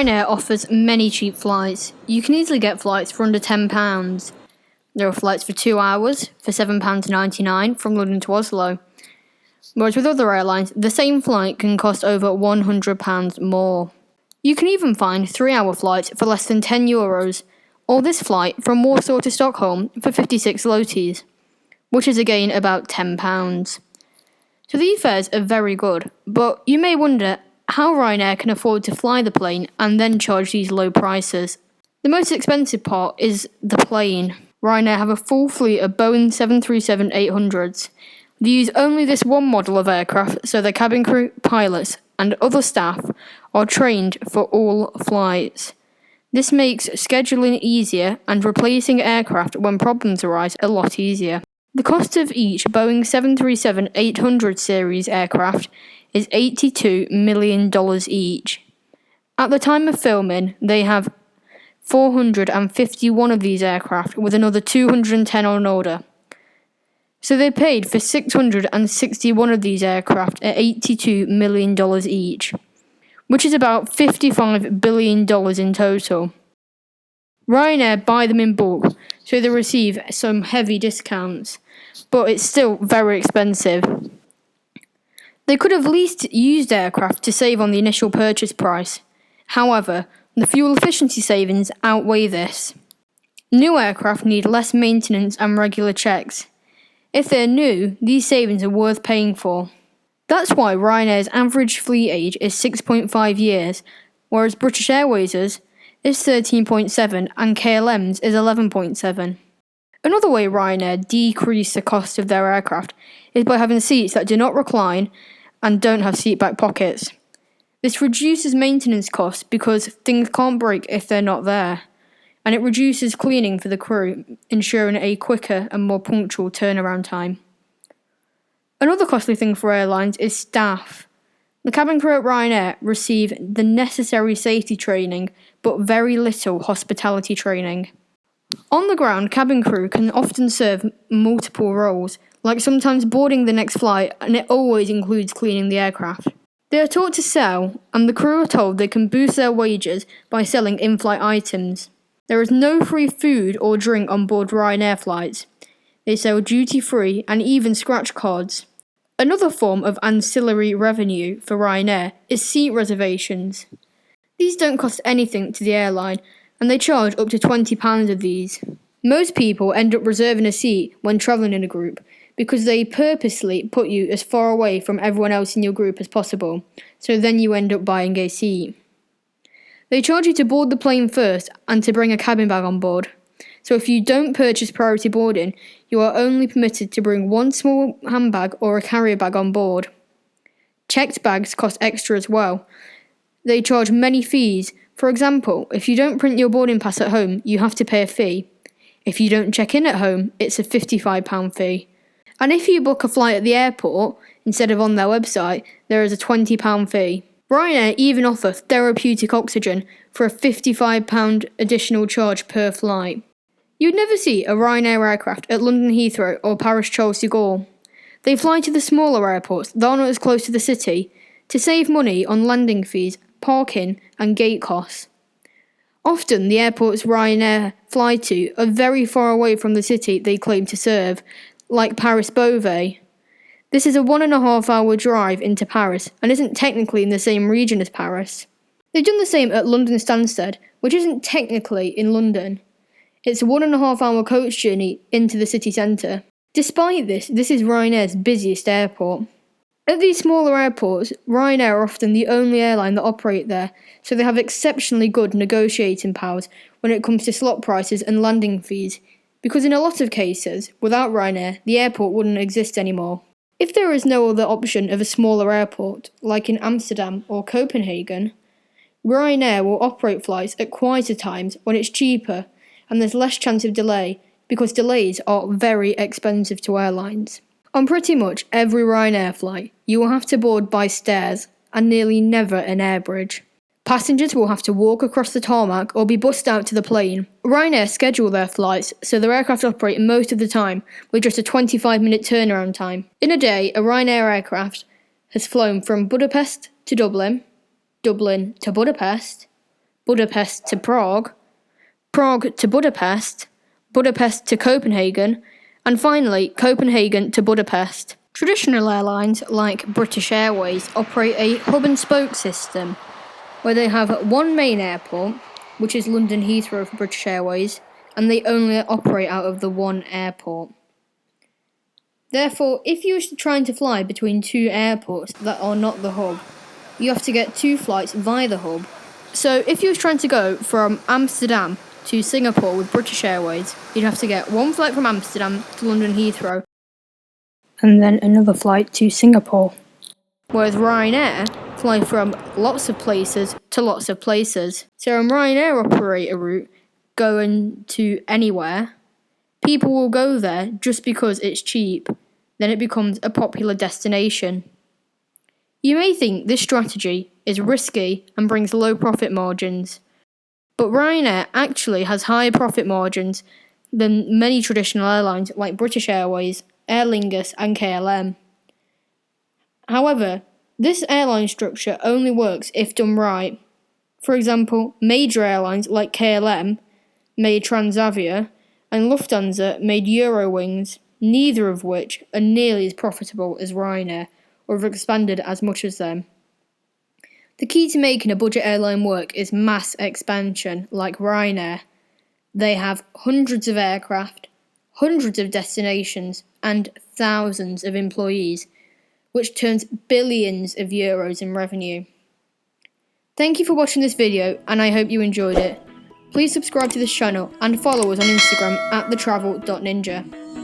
Ryanair offers many cheap flights. You can easily get flights for under £10. There are flights for 2 hours for £7.99 from London to Oslo. Whereas with other airlines, the same flight can cost over £100 more. You can even find 3-hour flights for less than €10, or this flight from Warsaw to Stockholm for 56 zlotys, which is again about £10. So these fares are very good, but you may wonder how Ryanair can afford to fly the plane and then charge these low prices. The most expensive part is the plane. Ryanair have a full fleet of Boeing 737-800s. They use only this one model of aircraft, so their cabin crew, pilots, and other staff are trained for all flights. This makes scheduling easier and replacing aircraft when problems arise a lot easier. The cost of each Boeing 737-800 series aircraft is $82 million each. At the time of filming, they have 451 of these aircraft, with another 210 on order. So they paid for 661 of these aircraft at $82 million each, which is about $55 billion in total. Ryanair buy them in bulk, so they receive some heavy discounts, but it's still very expensive. They could have leased used aircraft to save on the initial purchase price. However, the fuel efficiency savings outweigh this. New aircraft need less maintenance and regular checks. If they're new, these savings are worth paying for. That's why Ryanair's average fleet age is 6.5 years, whereas British Airways' is 13.7 and KLM's is 11.7. Another way Ryanair decrease the cost of their aircraft is by having seats that do not recline and don't have seat back pockets. This reduces maintenance costs because things can't break if they're not there, and it reduces cleaning for the crew, ensuring a quicker and more punctual turnaround time. Another costly thing for airlines is staff. The cabin crew at Ryanair receive the necessary safety training, but very little hospitality training. On the ground, cabin crew can often serve multiple roles, like sometimes boarding the next flight, and it always includes cleaning the aircraft. They are taught to sell, and the crew are told they can boost their wages by selling in-flight items. There is no free food or drink on board Ryanair flights. They sell duty-free and even scratch cards. Another form of ancillary revenue for Ryanair is seat reservations. These don't cost anything to the airline, and they charge up to £20 of these. Most people end up reserving a seat when travelling in a group because they purposely put you as far away from everyone else in your group as possible, so then you end up buying a seat. They charge you to board the plane first and to bring a cabin bag on board. So if you don't purchase priority boarding, you are only permitted to bring one small handbag or a carrier bag on board. Checked bags cost extra as well. They charge many fees. For example, if you don't print your boarding pass at home, you have to pay a fee. If you don't check in at home, it's a £55 fee. And if you book a flight at the airport, instead of on their website, there is a £20 fee. Ryanair even offer therapeutic oxygen for a £55 additional charge per flight. You'd never see a Ryanair aircraft at London Heathrow or Paris Charles de Gaulle. They fly to the smaller airports that are not as close to the city to save money on landing fees, parking and gate costs. Often the airports Ryanair fly to are very far away from the city they claim to serve, like Paris Beauvais. This is a 1.5-hour drive into Paris and isn't technically in the same region as Paris. They've done the same at London Stansted, which isn't technically in London. It's a 1.5-hour coach journey into the city centre. Despite this is Ryanair's busiest airport. At these smaller airports, Ryanair are often the only airline that operate there, so they have exceptionally good negotiating powers when it comes to slot prices and landing fees, because in a lot of cases, without Ryanair, the airport wouldn't exist anymore. If there is no other option of a smaller airport, like in Amsterdam or Copenhagen, Ryanair will operate flights at quieter times when it's cheaper and there's less chance of delay, because delays are very expensive to airlines. On pretty much every Ryanair flight, you will have to board by stairs and nearly never an air bridge. Passengers will have to walk across the tarmac or be bussed out to the plane. Ryanair schedule their flights so their aircraft operate most of the time with just a 25-minute turnaround time. In a day, a Ryanair aircraft has flown from Budapest to Dublin, Dublin to Budapest, Budapest to Prague, Prague to Budapest, Budapest to Copenhagen, and finally Copenhagen to Budapest. Traditional airlines like British Airways operate a hub and spoke system where they have one main airport, which is London Heathrow for British Airways, and they only operate out of the one airport. Therefore, if you are trying to fly between two airports that are not the hub, you have to get two flights via the hub. So if you were trying to go from Amsterdam to Singapore with British Airways, you'd have to get one flight from Amsterdam to London Heathrow, and then another flight to Singapore. Whereas Ryanair fly from lots of places to lots of places. So when Ryanair operate a route going to anywhere, people will go there just because it's cheap. Then it becomes a popular destination. You may think this strategy is risky and brings low profit margins, but Ryanair actually has higher profit margins than many traditional airlines like British Airways, Aer Lingus and KLM. However, this airline structure only works if done right. For example, major airlines like KLM made Transavia and Lufthansa made Eurowings, neither of which are nearly as profitable as Ryanair or have expanded as much as them. The key to making a budget airline work is mass expansion, like Ryanair. They have hundreds of aircraft, hundreds of destinations, and thousands of employees, which turns billions of euros in revenue. Thank you for watching this video, and I hope you enjoyed it. Please subscribe to this channel and follow us on Instagram @thetravel.ninja.